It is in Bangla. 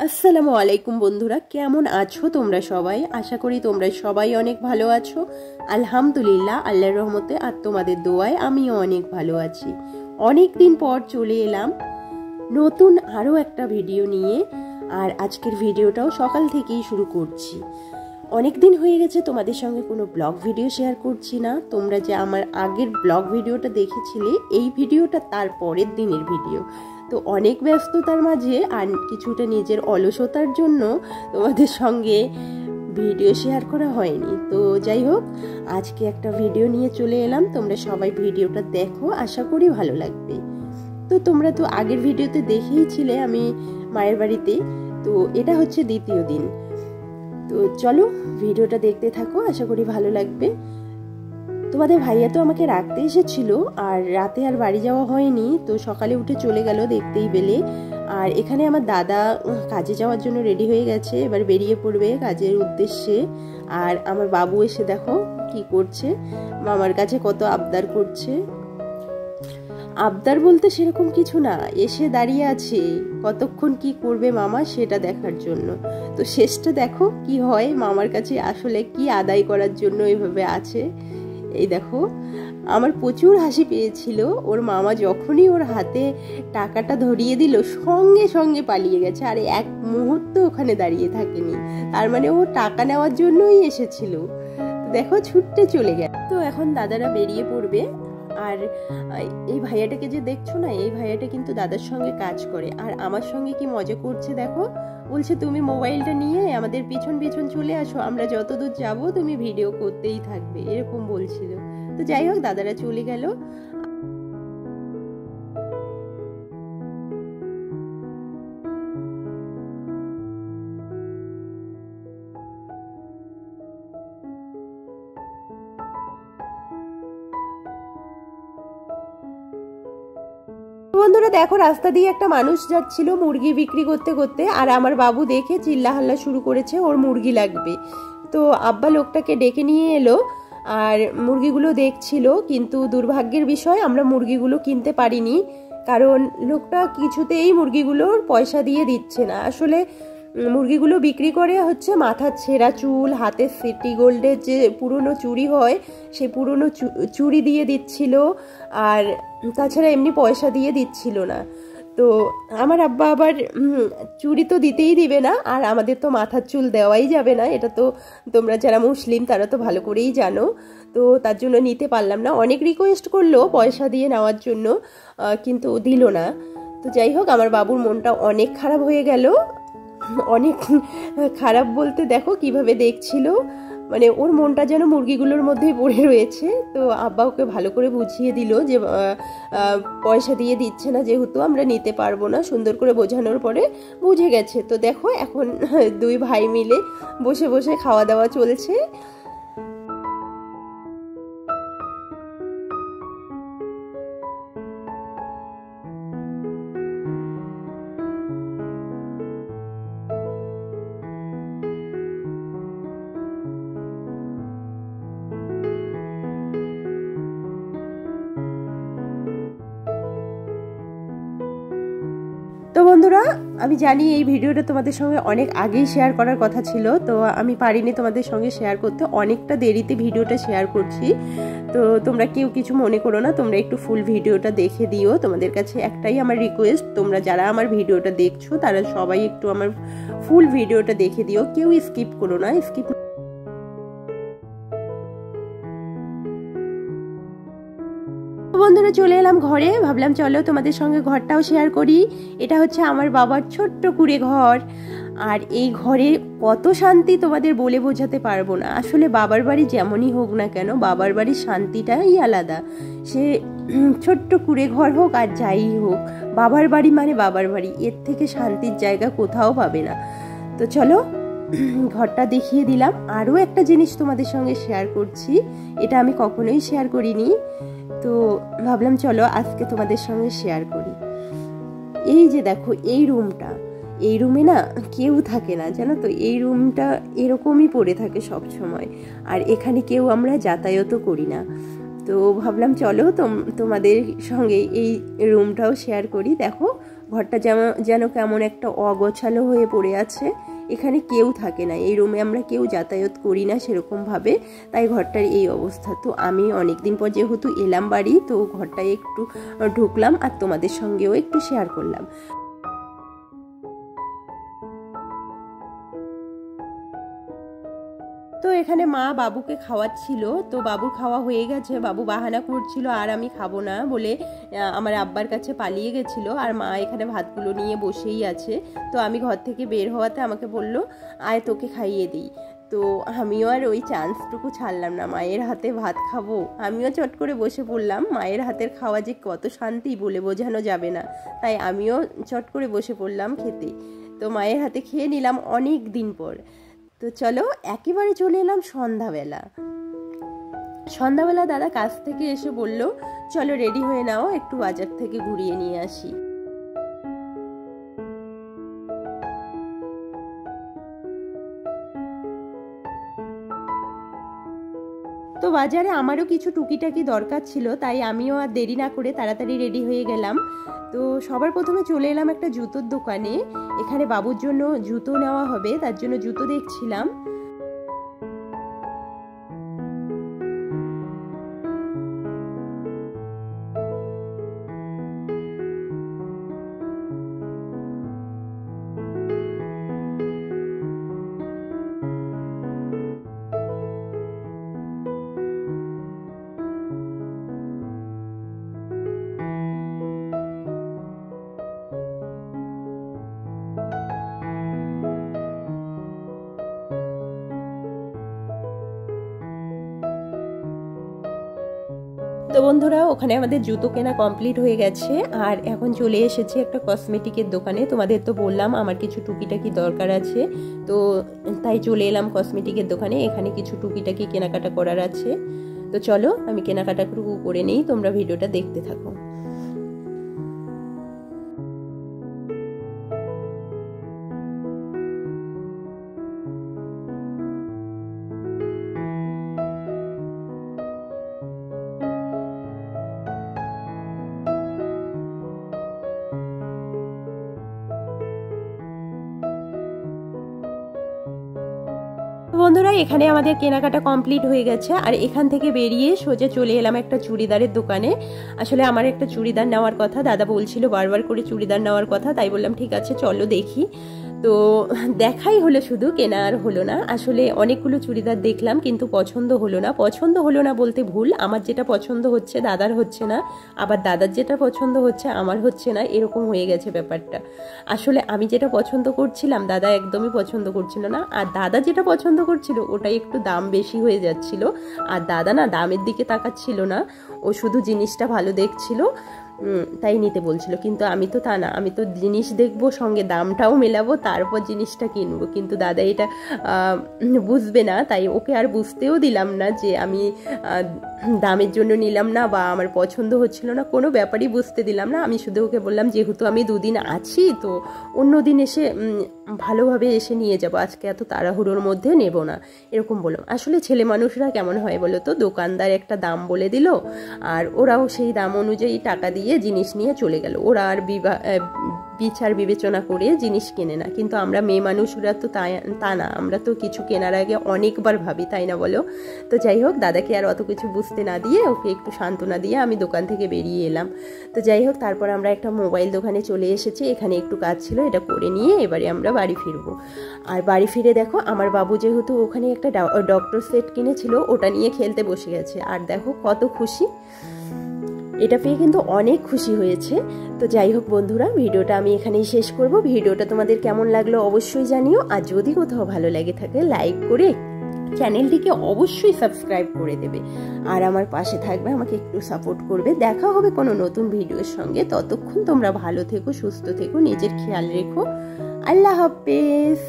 আসসালামু আলাইকুম বন্ধুরা, কেমন আছো তোমরা সবাই? আশা করি তোমরা সবাই অনেক ভালো আছো। আলহামদুলিল্লাহ, আল্লাহর রহমতে আর তোমাদের দোয়ায় আমিও অনেক ভালো আছি। অনেক দিন পর চলে এলাম নতুন আরও একটা ভিডিও নিয়ে। আর আজকের ভিডিওটাও সকাল থেকেই শুরু করছি। অনেক দিন হয়ে গেছে তোমাদের সঙ্গে কোনো ব্লগ ভিডিও শেয়ার করছি না। তোমরা যে আমার আগের ব্লগ ভিডিওটা দেখেছিলে, এই ভিডিওটা তার পরের দিনের ভিডিও। তো অনেক ব্যস্ততার মাঝে আর কিছুটা নিজের অলসতার জন্য তোমাদের সঙ্গে ভিডিও শেয়ার করা হয়নি। তো যাই হোক, আজকে একটা ভিডিও নিয়ে চলে এলাম। তোমরা সবাই ভিডিওটা দেখো, আশা করি ভালো লাগবে। তো তোমরা তো আগের ভিডিওতে দেখেইছিলে আমি মায়ের বাড়িতে। তো এটা হচ্ছে দ্বিতীয় দিন। তো চলো ভিডিওটা দেখতে থাকো, আশা করি ভালো লাগবে। তোমাদের ভাইয়া তো আমাকে রাখতে এসেছিল, আর রাতে আর বাড়ি যাওয়া হয়নি। তো সকালে উঠে চলে গেল দেখতেই পেলে। আর এখানে আমার দাদা কাজে যাওয়ার জন্য রেডি হয়ে গেছে, এবার বেরিয়ে পড়বে কাজের উদ্দেশ্যে। আর আমার বাবু এসে দেখো কি করছে, মামার কাছে কত আবদার করছে। আবদার বলতে সেরকম কিছু না, এসে দাঁড়িয়ে আছে কতক্ষণ কি করবে মামা সেটা দেখার জন্য। তো শেষটা দেখো কি হয়, মামার কাছে আসলে কি আদায় করার জন্য এভাবে আছে। এই দেখো, আমার প্রচুর হাসি পেয়েছিল। ওর মামা যখনই ওর হাতে টাকাটা ধরিয়ে দিল, সঙ্গে সঙ্গে পালিয়ে গেছে, আর এক মুহূর্ত ওখানে দাঁড়িয়ে থাকেনি। তার মানে ও টাকা নেওয়ার জন্যই এসেছিল। দেখো ছুটতে চলে গেল। তো এখন দাদারা বেরিয়ে পড়বে। আর এই ভাইয়াটাকে যে দেখছো না, এই ভাইয়াটা কিন্তু দাদার সঙ্গে কাজ করে। আর আমার সঙ্গে কি মজা করছে দেখো, বলছে তুমি মোবাইলটা নিয়ে আমাদের পিছন পিছন চলে আসো, আমরা যতদূর যাব তুমি ভিডিও করতেই থাকবে, এরকম বলছিল। তো যাই হোক, দাদারা চলে গেল। বন্ধুরা দেখো, রাস্তা দিয়ে একটা মানুষ যাচ্ছিল মুরগি বিক্রি করতে করতে, আর আমার বাবু দেখে চিল্লাহাল্লা শুরু করেছে, ওর মুরগি লাগবে। তো আব্বা লোকটাকে ডেকে নিয়ে এলো, আর মুরগিগুলো দেখছিল। কিন্তু দুর্ভাগ্যের বিষয়, আমরা মুরগিগুলো কিনতে পারিনি, কারণ লোকটা কিছুতেই মুরগিগুলোর পয়সা দিয়ে দিচ্ছে না। আসলে মুরগিগুলো বিক্রি করে হচ্ছে মাথার ছেঁড়া চুল, হাতের সিটি গোল্ডের যে পুরনো চুড়ি হয়, সেই পুরনো চুড়ি দিয়ে দিচ্ছিল। আর তাছাড়া এমনি পয়সা দিয়ে দিচ্ছিল না। তো আমার আব্বা আবার চুড়ি তো দিতেই দিবে না, আর আমাদের তো মাথার চুল দেওয়াই যাবে না, এটা তো তোমরা যারা মুসলিম তারা তো ভালো করেই জানো। তো তার জন্য নিতে পারলাম না। অনেক রিকোয়েস্ট করলো পয়সা দিয়ে নেওয়ার জন্য, কিন্তু দিল না। তো যাই হোক, আমার বাবুর মনটা অনেক খারাপ হয়ে গেল। অনেক খারাপ বলতে দেখো কিভাবে দেখছিল, মানে ওর মনটা যেন মুরগিগুলোর মধ্যেই পড়ে রয়েছে। তো আব্বা ওকে ভালো করে বুঝিয়ে দিল যে পয়সা দিয়ে দিচ্ছে না, যেহেতু আমরা নিতে পারবো না। সুন্দর করে বোঝানোর পরে বুঝে গেছে। তো দেখো এখন দুই ভাই মিলে বসে বসে খাওয়া দাওয়া চলছে। তো বন্ধুরা, আমি জানি এই ভিডিওটা তোমাদের সঙ্গে অনেক আগেই শেয়ার করার কথা ছিল, তো আমি পারিনি তোমাদের সঙ্গে শেয়ার করতে। অনেকটা দেরিতে ভিডিওটা শেয়ার করছি। তো তোমরা কেউ কিছু মনে করো না, তোমরা একটু ফুল ভিডিওটা দেখে দিও। তোমাদের কাছে একটাই আমার রিকোয়েস্ট, তোমরা যারা আমার ভিডিওটা দেখছো তারা সবাই একটু আমার ফুল ভিডিওটা দেখে দিও, কেউ স্কিপ করো না। স্কিপ বন্ধুরা, চলে এলাম ঘরে। ভাবলাম চলো তোমাদের সঙ্গে ঘরটাও শেয়ার করি। এটা হচ্ছে আমার বাবার ছোট্ট কুঁড়ে ঘর। আর এই ঘরে কত শান্তি তোমাদের বলে বোঝাতে পারবো না। আসলে বাবার বাড়ি যেমনই হোক না কেন, বাবার বাড়ির শান্তিটাই আলাদা। সে ছোট্ট কুঁড়ে ঘর হোক আর যাই হোক, বাবার বাড়ি মানে বাবার বাড়ি, এর থেকে শান্তির জায়গা কোথাও পাবে না। তো চলো ঘরটা দেখিয়ে দিলাম। আরও একটা জিনিস তোমাদের সঙ্গে শেয়ার করছি, এটা আমি কখনোই শেয়ার করিনি। তো ভাবলাম চলো আজকে তোমাদের সঙ্গে শেয়ার করি। এই যে দেখো, এই রুমটা, এই রুমে না কেউ থাকে না, জানো তো। এই রুমটা এরকমই পড়ে থাকে সব সময়, আর এখানে কেউ আমরা যাতায়াতও করি না। তো ভাবলাম চলো তোমাদের সঙ্গে এই রুমটাও শেয়ার করি। দেখো ঘরটা যেন কেমন একটা অগোছালো হয়ে পড়ে আছে। এখানে কেউ থাকে না, এই রুমে আমরা কেউ যাতায়াত করি না সেরকমভাবে, তাই ঘরটার এই অবস্থা। তো আমি অনেকদিন পর যেহেতু এলাম বাড়ি, তো ঘরটায় একটু ঢুকলাম আর তোমাদের সঙ্গেও একটু শেয়ার করলাম। তো এখানে মা বাবুকে খাওয়াচ্ছিল, তো বাবুর খাওয়া হয়ে গেছে, বাবু বাহানা করছিল আর আমি খাবো না বলে আমার আব্বার কাছে পালিয়ে গেছিলো, আর মা এখানে ভাতগুলো নিয়ে বসেই আছে। তো আমি ঘর থেকে বের হওয়াতে আমাকে বলল আয় তোকে খাইয়ে দিই। তো আমিও আর ওই চান্সটুকু ছাড়লাম না, মায়ের হাতে ভাত খাবো, আমিও চট করে বসে পড়লাম। মায়ের হাতের খাওয়া যে কত শান্তি বলে বোঝানো যাবে না, তাই আমিও চট করে বসে পড়লাম খেতে। তো মায়ের হাতে খেয়ে নিলাম অনেক দিন পর। তো চলো একেবারে চলে এলাম সন্ধ্যাবেলা। দাদা কাজ থেকে এসে বলল চলো রেডি হয়ে নাও, একটু বাজার থেকে ঘুরিয়ে নিয়ে আসি। তো বাজারে আমারও কিছু টুকিটাকি দরকার ছিল, তাই আমিও আর দেরি না করে তাড়াতাড়ি রেডি হয়ে গেলাম। তো সবার প্রথমে চলে এলাম একটা জুতোর দোকানে। এখানে বাবুর জন্য জুতো নেওয়া হবে, তার জন্য জুতো দেখছিলাম। তো বন্ধুরা ওখানে আমাদের জুতো কেনা কমপ্লিট হয়ে গেছে, আর এখন চলে এসেছি একটা কসমেটিকের দোকানে। তোমাদের তো বললাম আমার কিছু টুকিটাকি দরকার আছে, তো তাই চলে এলাম কসমেটিকের দোকানে। এখানে কিছু টুকিটাকি কেনাকাটা করার আছে, তো চলো আমি কেনাকাটাটুকু করে নেই, তোমরা ভিডিওটা দেখতে থাকো। বন্ধুরা এখানে আমাদের কেনাকাটা কমপ্লিট হয়ে গেছে, আর এখান থেকে বেরিয়ে সোজা চলে এলাম একটা চুড়িদারের দোকানে। আসলে আমার একটা চুড়িদার নেওয়ার কথা, দাদা বলছিল বারবার করে চুড়িদার নেওয়ার কথা, তাই বললাম ঠিক আছে চলো দেখি। তো দেখাই হলো শুধু, কেনা আর হলো না। আসলে অনেকগুলো চুড়িদার দেখলাম কিন্তু পছন্দ হলো না বলতে ভুল, আমার যেটা পছন্দ হচ্ছে দাদার হচ্ছে না, আবার দাদার যেটা পছন্দ হচ্ছে আমার হচ্ছে না, এরকম হয়ে গেছে ব্যাপারটা। আসলে আমি যেটা পছন্দ করছিলাম দাদা একদমই পছন্দ করছিল না, আর দাদা যেটা পছন্দ করছিল ওটাই একটু দাম বেশি হয়ে যাচ্ছিল, আর দাদা না দামের দিকে তাকাচ্ছিল না, ও শুধু জিনিসটা ভালো দেখছিল তাই নিতে বলছিল। কিন্তু আমি তো তা না, আমি তো জিনিস দেখবো সঙ্গে দামটাও মেলাবো তারপর জিনিসটা কিনবো, কিন্তু দাদা এটা বুঝবে না, তাই ওকে আর বুঝতেও দিলাম না যে আমি দামের জন্য নিলাম না বা আমার পছন্দ হচ্ছিল না, কোনো ব্যাপারই বুঝতে দিলাম না। আমি শুধু ওকে বললাম যেহেতু আমি দুদিন আছি তো অন্য দিন এসে ভালোভাবে এসে নিয়ে যাবো, আজকে এত তাড়াহুড়োর মধ্যে নেব না, এরকম বললাম। আসলে ছেলে মানুষরা কেমন হয় বলো তো, দোকানদার একটা দাম বলে দিল আর ওরাও সেই দাম অনুযায়ী টাকা দিয়ে জিনিস নিয়ে চলে গেল, ওরা আর বিচার বিবেচনা করে জিনিস কেনে না। কিন্তু আমরা মেয়ে মানুষরা তো তা না, আমরা তো কিছু কেনার আগে অনেকবার ভাবি, তাই না বলো? তো যাই হোক দাদাকে আর অত কিছু বুঝতে না দিয়ে ওকে একটু সান্ত্বনা দিয়ে আমি দোকান থেকে বেরিয়ে এলাম। তো যাই হোক তারপর আমরা একটা মোবাইল দোকানে চলে এসেছি, এখানে একটু কাজ ছিল, এটা করে নিয়ে এবারে আমরা বাড়ি ফিরবো। আর বাড়ি ফিরে দেখো আমার বাবু যেহেতু ওখানে একটা ডক্টর সেট কিনেছিল ওটা নিয়ে খেলতে বসে গেছে, আর দেখো কত খুশি, এটা পেয়ে কিন্তু অনেক খুশি হয়েছে। তো যাই হোক বন্ধুরা ভিডিওটা আমি এখানেই শেষ করব। ভিডিওটা তোমাদের কেমন লাগলো অবশ্যই জানিও, আর যদি কোথাও ভালো লাগে থাকে লাইক করে চ্যানেলটিকে অবশ্যই সাবস্ক্রাইব করে দেবে, আর আমার পাশে থাকবে, আমাকে একটু সাপোর্ট করবে। দেখা হবে কোনো নতুন ভিডিওর সঙ্গে, ততক্ষণ তোমরা ভালো থেকো, সুস্থ থেকো, নিজের খেয়াল রেখো। আল্লাহ হাফেজ।